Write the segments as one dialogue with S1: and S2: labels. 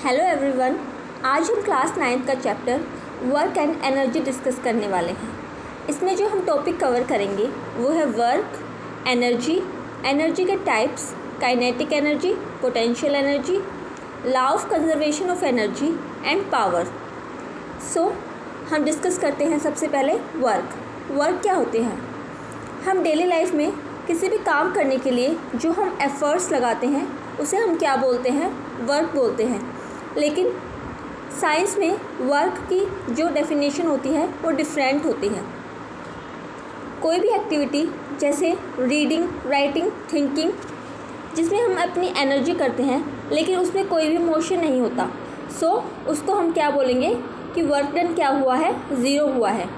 S1: Hello everyone. आज हम class 9th का chapter work and energy discuss करने वाले हैं। इसमें जो हम टॉपिक कवर करेंगे वो है वर्क, एनर्जी, एनर्जी के types, kinetic energy, potential energy, law of conservation of energy and power. So हम डिस्कस करते हैं सबसे पहले वर्क। वर्क क्या होते हैं? हम डेली लाइफ में किसी भी काम करने के लिए जो हम एफर्ट्स लगाते हैं उसे हम क्या बोलते हैं? वर्क बोलते हैं। लेकिन साइंस में वर्क की जो डेफिनेशन होती है वो डिफरेंट होती है। कोई भी एक्टिविटी जैसे रीडिंग, राइटिंग, थिंकिंग जिसमें हम अपनी एनर्जी करते हैं लेकिन उसमें कोई भी मोशन नहीं होता, सो उसको हम क्या बोलेंगे कि वर्क डन क्या हुआ है? ज़ीरो हुआ है।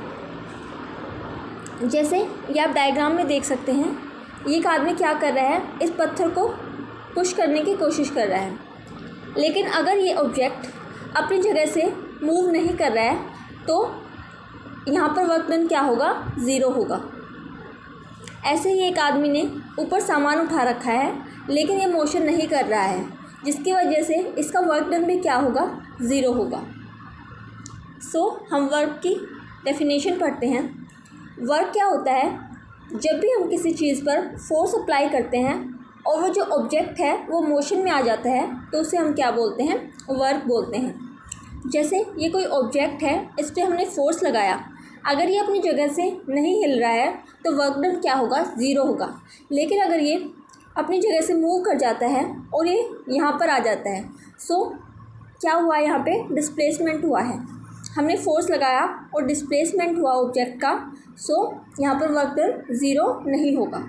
S1: जैसे ये आप डायग्राम में देख सकते हैं, ये एक आदमी क्या कर रहा है? इस पत्थर को पुश करने की कोशिश कर रहा है, लेकिन अगर ये ऑब्जेक्ट अपनी जगह से मूव नहीं कर रहा है तो यहाँ पर वर्क डन क्या होगा? ज़ीरो होगा। ऐसे ही एक आदमी ने ऊपर सामान उठा रखा है लेकिन ये मोशन नहीं कर रहा है, जिसकी वजह से इसका वर्क डन भी क्या होगा? ज़ीरो होगा। सो हम वर्क की डेफिनेशन पढ़ते हैं। वर्क क्या होता है? जब भी हम किसी चीज़ पर फोर्स अप्लाई करते हैं और वो जो ऑब्जेक्ट है वो मोशन में आ जाता है तो उसे हम क्या बोलते हैं? वर्क बोलते हैं। जैसे ये कोई ऑब्जेक्ट है, इस पर हमने फोर्स लगाया, अगर ये अपनी जगह से नहीं हिल रहा है तो वर्क डन क्या होगा? ज़ीरो होगा। लेकिन अगर ये अपनी जगह से मूव कर जाता है और ये यहाँ पर आ जाता है, सो क्या हुआ? यहाँ पे डिस्प्लेसमेंट हुआ है। हमने फोर्स लगाया और डिस्प्लेसमेंट हुआ ऑब्जेक्ट का, सो यहाँ पर वर्क डन ज़ीरो नहीं होगा।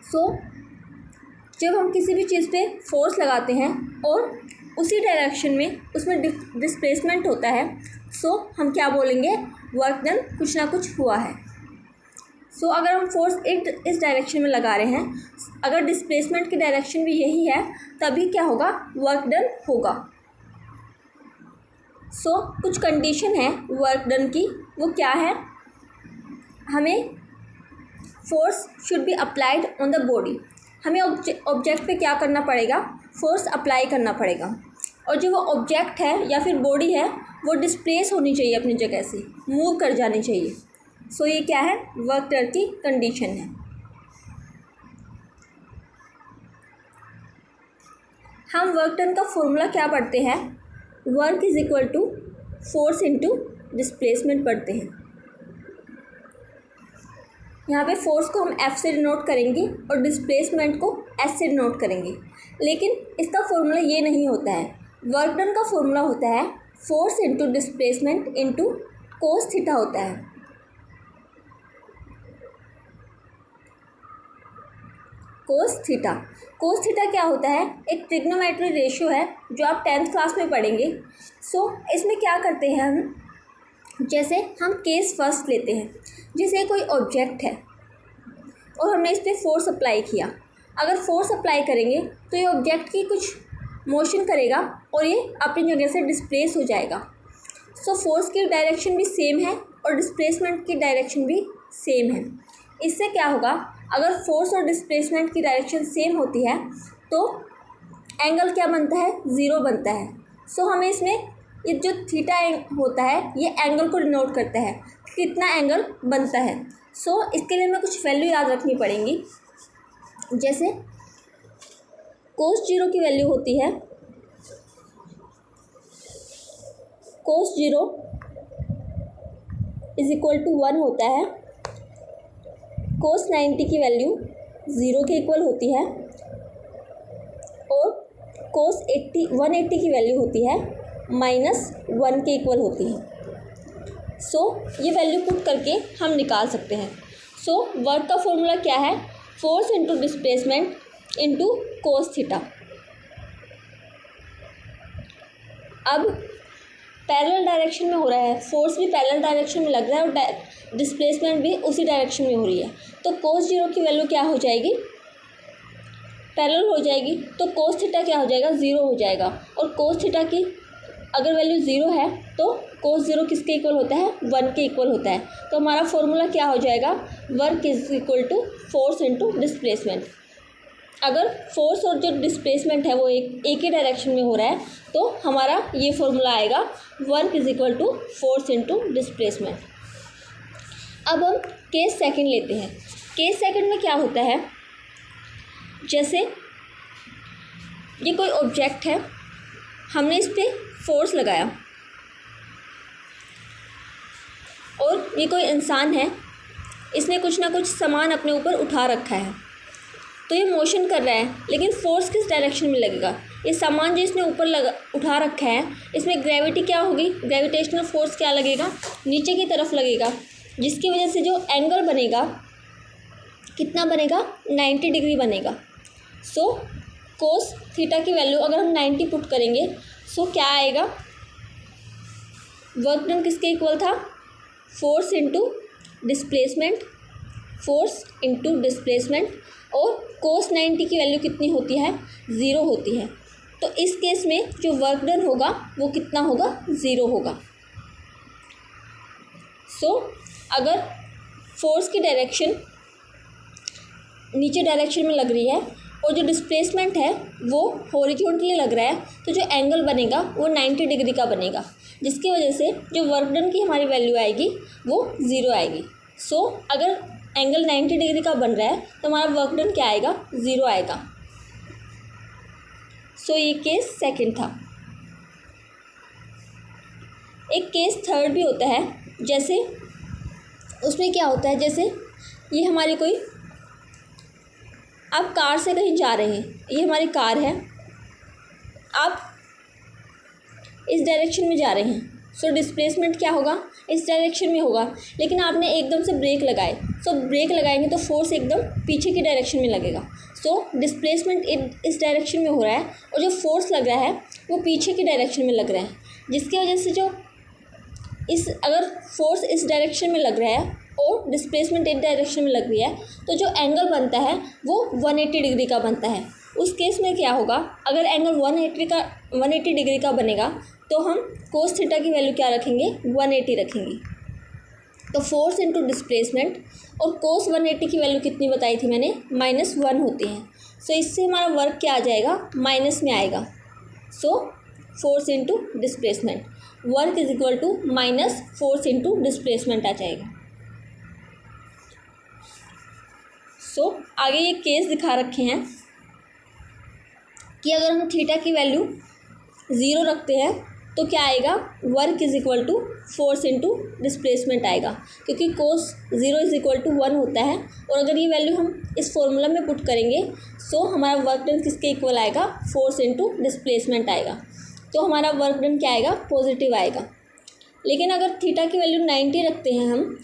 S1: सो जब हम किसी भी चीज़ पे फोर्स लगाते हैं और उसी डायरेक्शन में उसमें डिस्प्लेसमेंट होता है, सो हम क्या बोलेंगे? वर्क डन कुछ ना कुछ हुआ है। सो अगर हम फोर्स इस डायरेक्शन में लगा रहे हैं, अगर डिस्प्लेसमेंट की डायरेक्शन भी यही है, तभी क्या होगा? वर्क डन होगा। सो कुछ कंडीशन है वर्क डन की, वो क्या है? हमें force should be applied on the body. हमें ऑब्जेक्ट पे क्या करना पड़ेगा? फोर्स अप्लाई करना पड़ेगा। और जो वो ऑब्जेक्ट है या फिर बॉडी है वो डिस्प्लेस होनी चाहिए, अपनी जगह से मूव कर जानी चाहिए। सो ये क्या है? वर्क डन की कंडीशन है। हम वर्क डन का फॉर्मूला क्या पढ़ते हैं? Work is equal to force into displacement पढ़ते हैं। यहाँ पे फोर्स को हम F से डिनोट करेंगे और डिस्प्लेसमेंट को S से डिनोट करेंगे, लेकिन इसका फॉर्मूला ये नहीं होता है। वर्क डन का फॉर्मूला होता है force into displacement into cos theta होता है। कोस थीटा क्या होता है? एक ट्रिग्नोमेट्री रेशियो है जो आप 10th क्लास में पढ़ेंगे। सो इसमें क्या करते हैं हम? जैसे हम केस फर्स्ट लेते हैं, जैसे कोई ऑब्जेक्ट है और हमने इस पर फोर्स अप्लाई किया। अगर फोर्स अप्लाई करेंगे तो ये ऑब्जेक्ट की कुछ मोशन करेगा और ये अपनी जगह से डिस्प्लेस हो जाएगा। सो फोर्स की डायरेक्शन भी सेम है और डिस्प्लेसमेंट की डायरेक्शन भी सेम है। इससे क्या होगा? अगर फोर्स और डिस्प्लेसमेंट की डायरेक्शन सेम होती है तो एंगल क्या बनता है? ज़ीरो बनता है। सो हमें इसमें ये जो थीटा होता है ये एंगल को डिनोट करता है, कितना एंगल बनता है। सो इसके लिए हमें कुछ वैल्यू याद रखनी पड़ेंगी। जैसे कोस जीरो की वैल्यू होती है, cos zero is equal to 1 होता है। कोस 90 की वैल्यू 0 के इक्वल होती है और कोस 180 की वैल्यू होती है -1 के इक्वल होती है। सो ये वैल्यू पुट करके हम निकाल सकते हैं। सो वर्क का फॉर्मूला क्या है? Force into displacement into cos theta. अब पैरेलल डायरेक्शन में हो रहा है, फोर्स भी पैरेलल डायरेक्शन में लग रहा है और डिस्प्लेसमेंट भी उसी डायरेक्शन में हो रही है, तो कोस जीरो की वैल्यू क्या हो जाएगी? पैरेलल हो जाएगी। तो कोस थीटा क्या हो जाएगा? ज़ीरो हो जाएगा। और कोस थीटा की अगर वैल्यू ज़ीरो है तो कोस ज़ीरो किसके इक्वल होता है? 1 के इक्वल होता है। तो हमारा फॉर्मूला क्या हो जाएगा? Work is equal to force into displacement. अगर फोर्स और जो डिस्प्लेसमेंट है वो एक ही डायरेक्शन में हो रहा है तो हमारा ये फॉर्मूला आएगा work is equal to force into displacement. अब हम केस सेकंड लेते हैं। केस सेकंड में क्या होता है, जैसे ये कोई ऑब्जेक्ट है, हमने इस पर फोर्स लगाया और ये कोई इंसान है, इसने कुछ ना कुछ सामान अपने ऊपर उठा रखा है, तो ये मोशन कर रहा है, लेकिन फोर्स किस डायरेक्शन में लगेगा। ये सामान जो इसने ऊपर उठा रखा है, इसमें ग्रेविटी क्या होगी, ग्रेविटेशनल फोर्स क्या लगेगा, नीचे की तरफ लगेगा, जिसकी वजह से जो एंगल बनेगा कितना बनेगा, 90 डिग्री बनेगा। सो कोस थीटा की वैल्यू अगर हम 90 पुट करेंगे सो क्या आएगा, वर्क डन किसके इक्वल था, force into displacement, force into displacement, और कोस 90 की वैल्यू कितनी होती है, 0 होती है। तो इस केस में जो वर्क डन होगा वो कितना होगा, 0 होगा। सो अगर फोर्स की डायरेक्शन नीचे डायरेक्शन में लग रही है और जो डिस्प्लेसमेंट है वो हॉरिजॉन्टली लग रहा है, तो जो एंगल बनेगा वो 90 डिग्री का बनेगा, जिसकी वजह से जो वर्क डन की हमारी वैल्यू आएगी वो 0 आएगी। सो अगर एंगल 90 डिग्री का बन रहा है तो हमारा वर्क डन क्या आएगा, 0 आएगा। सो ये केस सेकंड था। एक केस थर्ड भी होता है, जैसे उसमें क्या होता है, जैसे ये हमारी कोई, आप कार से कहीं जा रहे हैं, ये हमारी कार है, आप इस डायरेक्शन में जा रहे हैं, सो डिस्प्लेसमेंट क्या होगा, इस डायरेक्शन में होगा, लेकिन आपने एकदम से ब्रेक लगाए, सो ब्रेक लगाएंगे तो फोर्स एकदम पीछे की डायरेक्शन में लगेगा। सो डिस्प्लेसमेंट इस डायरेक्शन में हो रहा है और जो फोर्स लग रहा है वो पीछे की डायरेक्शन में लग रहा है, जिसकी वजह से जो अगर फोर्स इस डायरेक्शन में लग रहा है और डिस्प्लेसमेंट इस डायरेक्शन में लग रही है तो जो एंगल बनता है वो 180 डिग्री का बनता है। उस केस में क्या होगा, अगर एंगल 180 डिग्री का बनेगा तो हम कोस थीटा की वैल्यू क्या रखेंगे, 180 रखेंगे। तो फोर्स इंटू डिस्प्लेसमेंट, और कोस 180 की वैल्यू कितनी बताई थी मैंने, -1 होती है। सो इससे हमारा वर्क क्या आ जाएगा, माइनस में आएगा। So force into displacement, work is equal to minus force into displacement आ जाएगा। सो आगे ये केस दिखा रखे हैं कि अगर हम थीटा की वैल्यू 0 रखते हैं तो क्या आएगा, work is equal to force into displacement आएगा, क्योंकि कोस 0 इज इक्वल टू 1 होता है। और अगर ये वैल्यू हम इस फॉर्मूला में पुट करेंगे सो हमारा वर्क डन किसके इक्वल आएगा, फोर्स इंटू डिस्प्लेसमेंट आएगा, तो हमारा वर्क डन क्या आएगा, पॉजिटिव आएगा। लेकिन अगर थीटा की वैल्यू 90 रखते हैं हम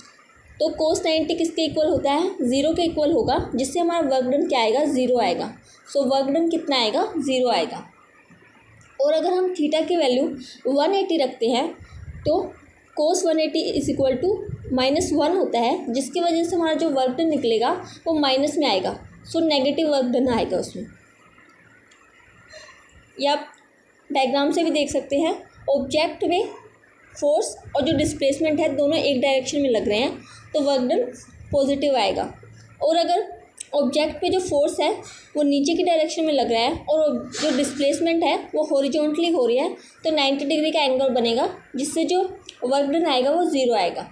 S1: तो कोस 90 किसके इक्वल होता है, 0 के इक्वल होगा, जिससे हमारा वर्क डन क्या आएगा, 0 आएगा। सो वर्क डन कितना आएगा, 0 आएगा। और अगर हम थीटा की वैल्यू 180 रखते हैं तो कोस 180 इज इक्वल टू -1 होता है, जिसकी वजह से हमारा जो वर्क डन निकलेगा वो माइनस में आएगा। सो नेगेटिव वर्क डन आएगा उसमें। या आप डायग्राम से भी देख सकते हैं, ऑब्जेक्ट में फोर्स और जो डिस्प्लेसमेंट है दोनों एक डायरेक्शन में लग रहे हैं तो वर्क डन पॉजिटिव आएगा। और अगर ऑब्जेक्ट पे जो फोर्स है वो नीचे की डायरेक्शन में लग रहा है और जो डिस्प्लेसमेंट है वो हॉरिजॉन्टली हो रही है तो 90 डिग्री का एंगल बनेगा, जिससे जो वर्क डन आएगा वो 0 आएगा।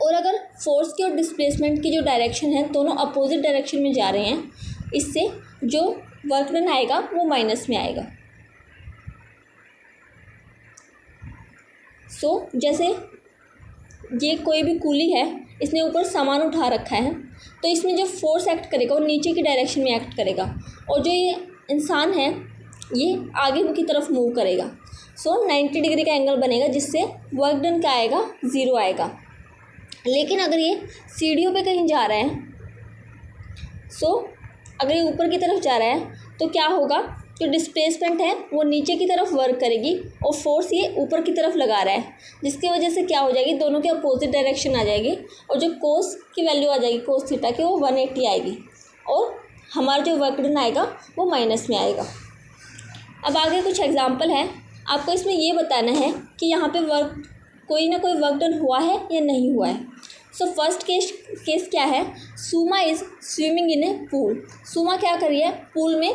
S1: और अगर फोर्स की और डिस्प्लेसमेंट की जो डायरेक्शन है दोनों अपोजिट डायरेक्शन में जा रहे हैं, इससे जो वर्क डन आएगा वो माइनस में आएगा। सो जैसे ये कोई भी कूली है, इसने ऊपर सामान उठा रखा है, तो इसमें जो फोर्स एक्ट करेगा वो नीचे की डायरेक्शन में एक्ट करेगा और जो ये इंसान है ये आगे की तरफ मूव करेगा। सो 90 डिग्री का एंगल बनेगा, जिससे वर्क डन क्या आएगा, 0 आएगा। लेकिन अगर ये सीढ़ियों पे कहीं जा रहा है, अगर ये ऊपर की तरफ जा रहा है तो क्या होगा, जो डिस्प्लेसमेंट है वो नीचे की तरफ वर्क करेगी और फोर्स ये ऊपर की तरफ लगा रहा है, जिसकी वजह से क्या हो जाएगी, दोनों के अपोजिट डायरेक्शन आ जाएगी और जो कोस की वैल्यू आ जाएगी कोस थीटा की वो 180 आएगी और हमारा जो वर्क डन आएगा वो माइनस में आएगा। अब आगे कुछ एग्जांपल है, आपको इसमें ये बताना है कि यहाँ पे कोई ना कोई वर्क डन हुआ है या नहीं हुआ है। सो फर्स्ट केस क्या है, Suma is swimming in a pool. Suma क्या कर रही है, पूल में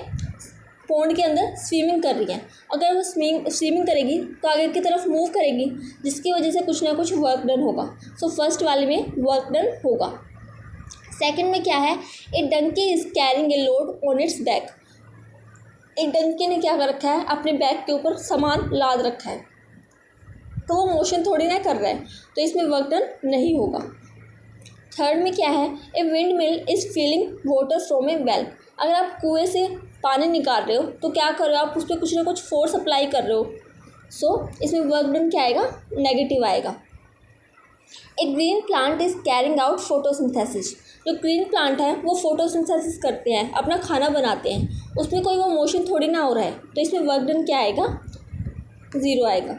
S1: पॉन्ड के अंदर स्विमिंग कर रही है। अगर वो स्विमिंग करेगी तो आगे की तरफ मूव करेगी, जिसकी वजह से कुछ ना कुछ वर्क डन होगा। सो फर्स्ट वाले में वर्क डन होगा। सेकंड में क्या है, a donkey is carrying a load on its back. एक डंकी ने क्या कर रखा है, अपने बैक के ऊपर सामान लाद रखा है, तो वो मोशन थोड़ी ना कर रहा है, तो इसमें वर्क डन नहीं होगा। थर्ड में क्या है, a wind mill is feeling water from A well. अगर आप कुएं से पानी निकाल रहे हो तो क्या कर रहे हो, आप उस पर कुछ ना कुछ फोर्स अप्लाई कर रहे हो। सो इसमें वर्क डन क्या आएगा, नेगेटिव आएगा। A green plant is carrying out photosynthesis. जो ग्रीन प्लांट है वो फोटोसिंथेसिस करते हैं, अपना खाना बनाते हैं, उसमें कोई वो मोशन थोड़ी ना हो रहा है, तो इसमें वर्क डन क्या आएगा, 0 आएगा।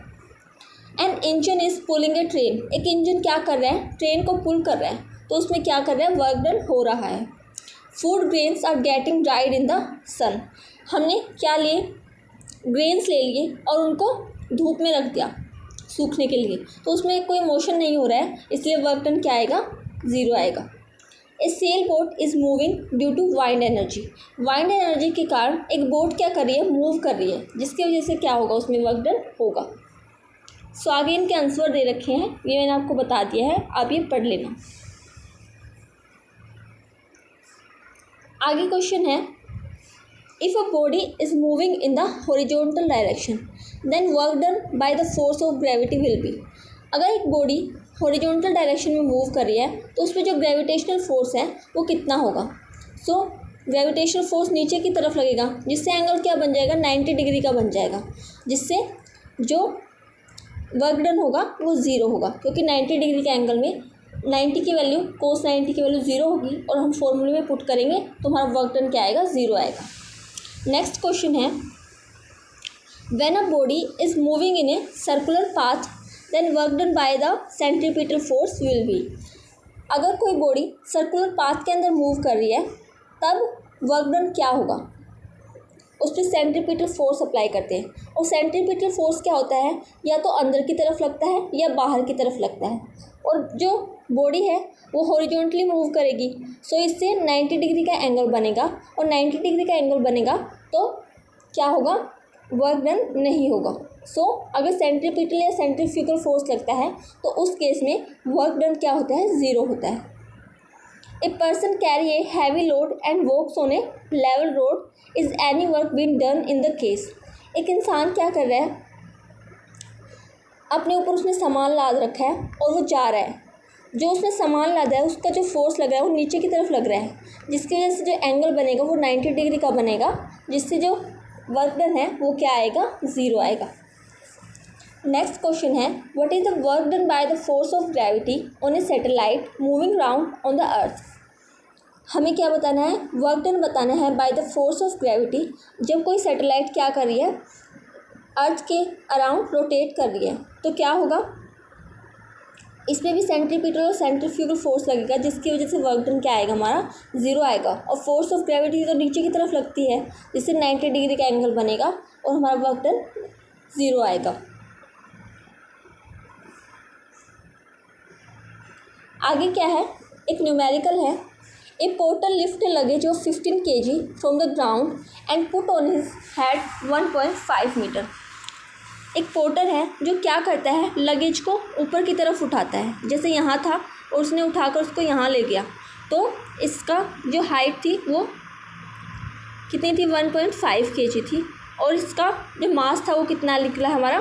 S1: An engine is pulling a train. एक इंजन क्या कर रहा है, ट्रेन को पुल कर रहा है, तो उसमें क्या कर रहा है, वर्क डन हो रहा है। Food grains are getting dried in the sun. हमने क्या लिए, ग्रेन्स ले लिए और उनको धूप में रख दिया सूखने के लिए, तो उसमें कोई मोशन नहीं हो रहा है, इसलिए वर्क डन क्या आएगा, 0 आएगा। A sail boat is moving due to wind energy. Wind energy के कारण एक बोट क्या कर रही है, मूव कर रही है, जिसकी वजह से क्या होगा, उसमें वर्क डन होगा। सो आगे इनके आंसर दे रखे हैं, ये मैंने आपको बता दिया है, आप ये पढ़ लेना। आगे क्वेश्चन है, if a body is moving in the horizontal direction then work done by the force of gravity will be. अगर एक बॉडी हॉरिजॉन्टल डायरेक्शन में मूव कर रही है तो उस पर जो ग्रेविटेशनल फोर्स है वो कितना होगा। सो ग्रेविटेशनल फोर्स नीचे की तरफ लगेगा, जिससे एंगल क्या बन जाएगा, 90 डिग्री का बन जाएगा, जिससे जो वर्क डन होगा वो 0 होगा, क्योंकि 90 डिग्री के एंगल में 90 की वैल्यू कोस 90 की वैल्यू 0 होगी, और हम फॉर्मूले में पुट करेंगे तो हमारा वर्क डन क्या आएगा, 0 आएगा। नेक्स्ट क्वेश्चन है, when a body is moving in a circular path then work done by the centripetal force will be. अगर कोई बॉडी सर्कुलर पाथ के अंदर मूव कर रही है तब वर्क डन क्या होगा, उस पर सेंट्रीपिटल फोर्स अप्लाई करते हैं, और सेंट्रीपिटल फोर्स क्या होता है, या तो अंदर की तरफ लगता है या बाहर की तरफ लगता है, और जो बॉडी है वो हॉरिजॉन्टली मूव करेगी, सो इससे 90 डिग्री का एंगल बनेगा, और 90 डिग्री का एंगल बनेगा तो क्या होगा, वर्क डन नहीं होगा। सो अगर सेंट्रीपिटल या सेंट्रीफ्यूगल फोर्स लगता है तो उस केस में वर्क डन क्या होता है, 0 होता है। A person carry a heavy load and walks on a level road is any work been done in the case. एक इंसान क्या कर रहा है, अपने ऊपर उसने सामान लाद रखा है और वो जा रहा है, जो उसने सामान लादा है उसका जो फोर्स लग रहा है वो नीचे की तरफ लग रहा है, जिसकी वजह से जो एंगल बनेगा वो 90 डिग्री का बनेगा, जिससे जो वर्क डन है वो क्या आएगा, 0 आएगा। नेक्स्ट क्वेश्चन है, what is the work done by the force of gravity on A satellite moving round on the earth. हमें क्या बताना है, वर्क डन बताना है bye the force of gravity, जब कोई सैटेलाइट क्या कर रही है, अर्थ के अराउंड रोटेट कर रही है, तो क्या होगा, इसमें भी सेंट्रीपिटल और सेंट्रीफ्यूगल फोर्स लगेगा, जिसकी वजह से वर्क डन क्या आएगा, हमारा 0 आएगा। और फोर्स ऑफ ग्रेविटी तो नीचे की तरफ लगती है, जिससे 90 डिग्री का एंगल बनेगा और हमारा वर्क डन 0 आएगा। आगे क्या है, एक न्यूमेरिकल है, a porter lift a luggage of 15 kg from the ground and put on his head 1.5 metre. एक पोर्टर है जो क्या करता है, लगेज को ऊपर की तरफ उठाता है, जैसे यहाँ था और उसने उठाकर उसको यहाँ ले गया, तो इसका जो हाइट थी वो कितनी थी, 1.5 kg थी, और इसका जो मास था वो कितना निकला हमारा,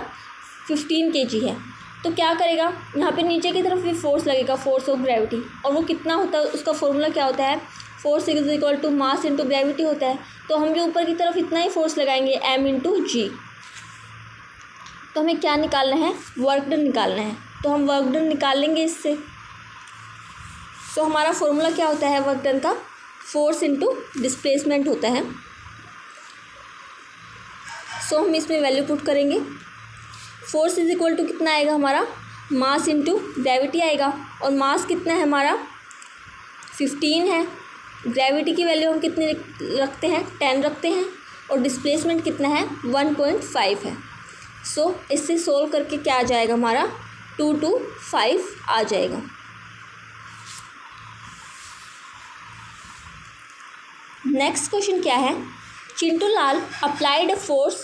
S1: 15 kg है। तो क्या करेगा, यहाँ पे नीचे की तरफ भी फोर्स लगेगा, फोर्स ऑफ ग्रेविटी, और वो कितना होता है, उसका फॉर्मूला क्या होता है, force is equal to mass into gravity होता है। तो हम जो ऊपर की तरफ इतना ही फोर्स लगाएंगे, m इंटू जी। तो हमें क्या निकालना है, वर्क डन निकालना है, तो हम वर्क डन निकाल लेंगे इससे। तो हमारा फॉर्मूला क्या होता है वर्क डन का, फोर्स इंटू डिस्प्लेसमेंट होता है। सो हम इसमें वैल्यू पुट करेंगे, फोर्स इज इक्वल टू कितना आएगा हमारा, मास इंटू ग्रेविटी आएगा, और मास कितना है हमारा 15 है, ग्रेविटी की वैल्यू हम कितनी रखते हैं, 10 रखते हैं, और डिस्प्लेसमेंट कितना है 1.5 है। सो इससे सोल्व करके क्या आ जाएगा हमारा 2 to 5 आ जाएगा। नेक्स्ट क्वेश्चन क्या है, Chintu Lal applied a force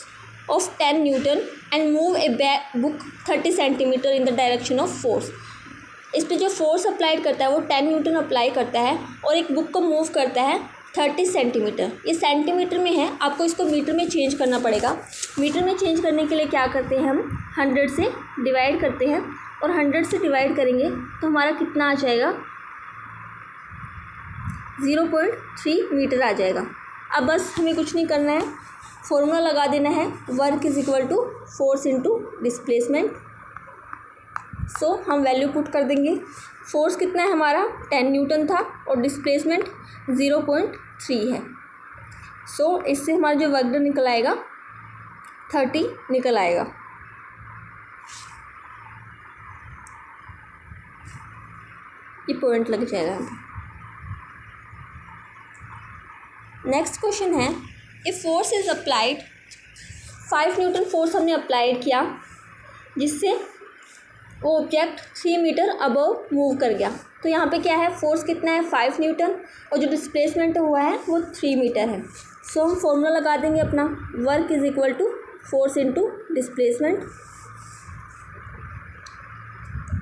S1: of 10 newton and move a book 30 centimetre in the direction of force. इस पर जो फोर्स अप्लाइड करता है वो 10 न्यूटन अप्लाई करता है और एक बुक को मूव करता है 30 सेंटीमीटर। ये सेंटीमीटर में है, आपको इसको मीटर में चेंज करना पड़ेगा। मीटर में चेंज करने के लिए क्या करते हैं, हम 100 से डिवाइड करते हैं और 100 से डिवाइड करेंगे तो हमारा कितना आ जाएगा, 0.3 मीटर आ जाएगा। अब बस हमें कुछ नहीं करना है, फॉर्मूला लगा देना है, work is equal to force into displacement. So हम वैल्यू पुट कर देंगे। फोर्स कितना है हमारा, 10 न्यूटन था और डिस्प्लेसमेंट 0.3 है। सो इससे हमारा जो वर्क डन निकल आएगा 30 निकल आएगा। ये पॉइंट लग जाएगा। नेक्स्ट क्वेश्चन है, if force is applied, 5 Newton force हमने अप्लाइड किया जिससे वो ऑब्जेक्ट 3 मीटर अबव मूव कर गया। तो यहाँ पे क्या है, फोर्स कितना है 5 न्यूटन और जो डिस्प्लेसमेंट हुआ है वो 3 मीटर है। सो हम फॉर्मूला लगा देंगे अपना, work is equal to force into displacement,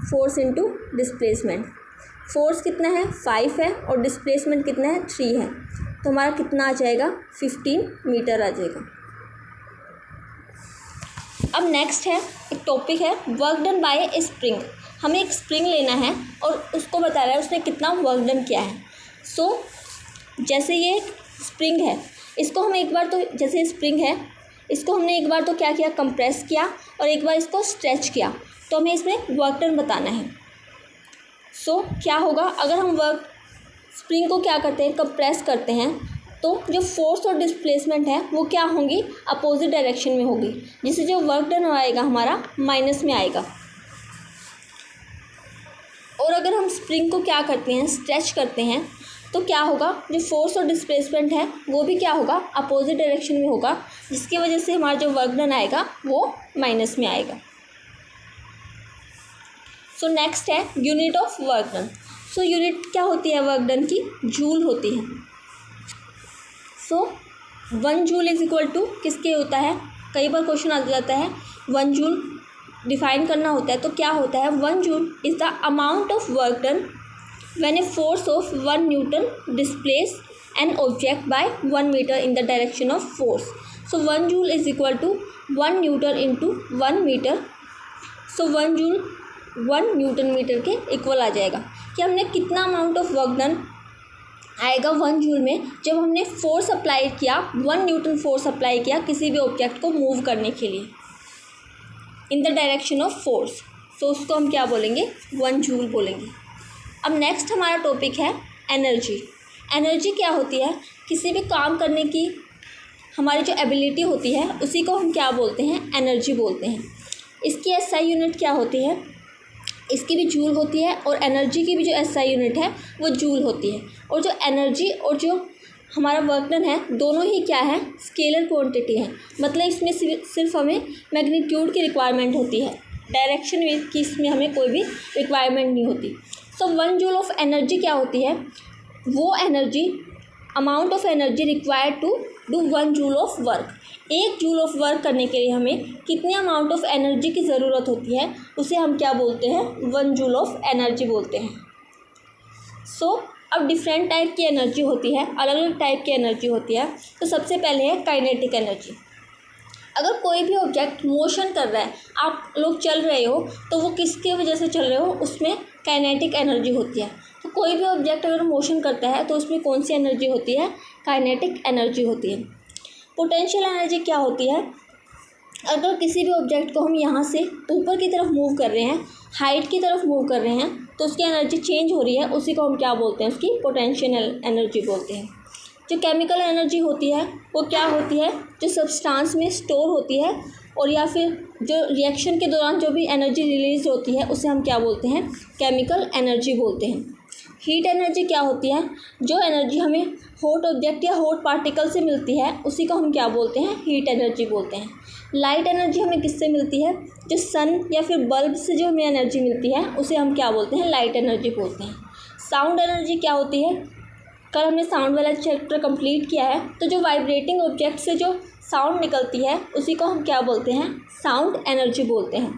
S1: force into displacement. Force कितना है 5 है और डिस्प्लेसमेंट कितना है 3 है, तो हमारा कितना आ जाएगा 15 मीटर आ जाएगा। अब नेक्स्ट है, एक टॉपिक है वर्क डन बाय ए स्प्रिंग। हमें एक स्प्रिंग लेना है और उसको बता रहा है उसने कितना वर्क डन किया है। सो जैसे ये स्प्रिंग है, इसको हम एक बार तो, जैसे स्प्रिंग है इसको हमने एक बार तो क्या किया, कंप्रेस किया और एक बार इसको स्ट्रेच किया, तो हमें इसमें वर्क डन बताना है। सो क्या होगा, अगर हम स्प्रिंग को क्या करते हैं, कंप्रेस करते हैं, तो जो फोर्स और डिस्प्लेसमेंट है वो क्या होंगी, अपोजिट डायरेक्शन में होगी, जिससे जो वर्क डन आएगा हमारा माइनस में आएगा। और अगर हम स्प्रिंग को क्या करते हैं, स्ट्रेच करते हैं, तो क्या होगा, जो फोर्स और डिस्प्लेसमेंट है वो भी क्या होगा, अपोजिट डायरेक्शन में होगा, जिसकी वजह से हमारा जो वर्क डन आएगा वो माइनस में आएगा। सो नेक्स्ट है unit of work done. So unit क्या होती है वर्क डन की, जूल होती है। सो 1 जूल इज इक्वल टू किसके होता है, कई बार क्वेश्चन आ जाता है 1 जूल डिफाइन करना होता है, तो क्या होता है, 1 joule is the amount of work done when a force of 1 newton displace an object by 1 metre in the direction of force. So 1 joule is equal to 1 newton into 1 metre. So 1 joule 1 newton metre के equal आ जाएगा कि हमने कितना amount of work done आएगा 1 joule में, जब हमने फोर्स अप्लाई किया, 1 न्यूटन फोर्स अप्लाई किया किसी भी ऑब्जेक्ट को मूव करने के लिए in the direction of force. So उसको हम क्या बोलेंगे, 1 जूल बोलेंगे। अब नेक्स्ट हमारा टॉपिक है एनर्जी। एनर्जी क्या होती है, किसी भी काम करने की हमारी जो एबिलिटी होती है उसी को हम क्या बोलते हैं, एनर्जी बोलते हैं। इसकी एसआई यूनिट क्या होती है, इसकी भी जूल होती है और एनर्जी की भी जो एसआई यूनिट है वो जूल होती है। और जो एनर्जी और जो हमारा वर्क डन है दोनों ही क्या है, स्केलर क्वांटिटी है। मतलब इसमें सिर्फ हमें मैग्नीट्यूड की रिक्वायरमेंट होती है, डायरेक्शन की इसमें हमें कोई भी रिक्वायरमेंट नहीं होती। सो 1 जूल ऑफ एनर्जी क्या होती है, वो energy, amount of energy required to do 1 joule of work. 1 joule of work करने के लिए हमें कितने अमाउंट ऑफ एनर्जी की ज़रूरत होती है, उसे हम क्या बोलते हैं, 1 जूल ऑफ एनर्जी बोलते हैं। सो अब डिफरेंट टाइप की एनर्जी होती है, अलग अलग टाइप की एनर्जी होती है। तो सबसे पहले है काइनेटिक एनर्जी। अगर कोई भी ऑब्जेक्ट मोशन कर रहा है, आप लोग चल रहे हो, तो वो किसकी वजह से चल रहे हो, उसमें काइनेटिक एनर्जी होती है। तो कोई भी ऑब्जेक्ट अगर मोशन करता है तो उसमें कौन सी एनर्जी होती है, काइनेटिक एनर्जी होती है। पोटेंशियल एनर्जी क्या होती है, अगर किसी भी ऑब्जेक्ट को हम यहाँ से ऊपर की तरफ मूव कर रहे हैं, हाइट की तरफ मूव कर रहे हैं, तो उसकी एनर्जी चेंज हो रही है, उसी को हम क्या बोलते हैं, उसकी पोटेंशियल एनर्जी बोलते हैं। जो केमिकल एनर्जी होती है वो क्या होती है, जो सब्सटेंस में स्टोर होती है और या फिर जो रिएक्शन के दौरान जो भी एनर्जी रिलीज होती है उसे हम क्या बोलते हैं, केमिकल एनर्जी बोलते हैं। हीट एनर्जी क्या होती है, जो एनर्जी हमें हॉट ऑब्जेक्ट या हॉट पार्टिकल से मिलती है उसी को हम क्या बोलते हैं, हीट एनर्जी बोलते हैं। लाइट एनर्जी हमें किससे मिलती है, जो सन या फिर बल्ब से जो हमें एनर्जी मिलती है उसे हम क्या बोलते हैं, लाइट एनर्जी बोलते हैं। साउंड एनर्जी क्या होती है, कल हमने साउंड वाला चैप्टर कंप्लीट किया है। तो जो वाइब्रेटिंग ऑब्जेक्ट से जो साउंड निकलती है उसी को हम क्या बोलते हैं, साउंड एनर्जी बोलते हैं।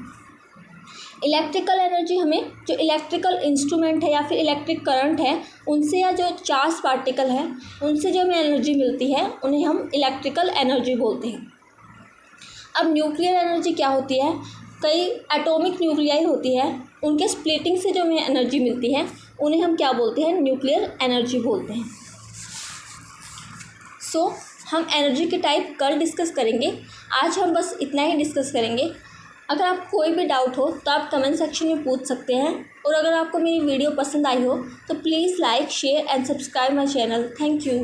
S1: इलेक्ट्रिकल एनर्जी हमें जो इलेक्ट्रिकल इंस्ट्रूमेंट है या फिर इलेक्ट्रिक करंट है उनसे, या जो चार्ज पार्टिकल है उनसे जो हमें एनर्जी मिलती है उन्हें हम इलेक्ट्रिकल एनर्जी बोलते हैं। अब न्यूक्लियर एनर्जी क्या होती है, कई एटॉमिक न्यूक्लियाई होती है, उनके स्प्लिटिंग से जो हमें एनर्जी मिलती है उन्हें हम क्या बोलते हैं, न्यूक्लियर एनर्जी बोलते हैं। सो हम एनर्जी के टाइप कल डिस्कस करेंगे। आज हम बस इतना ही डिस्कस करेंगे। अगर आपको कोई भी डाउट हो तो आप कमेंट सेक्शन में पूछ सकते हैं, और अगर आपको मेरी वीडियो पसंद आई हो तो please like, share and subscribe my channel. Thank you.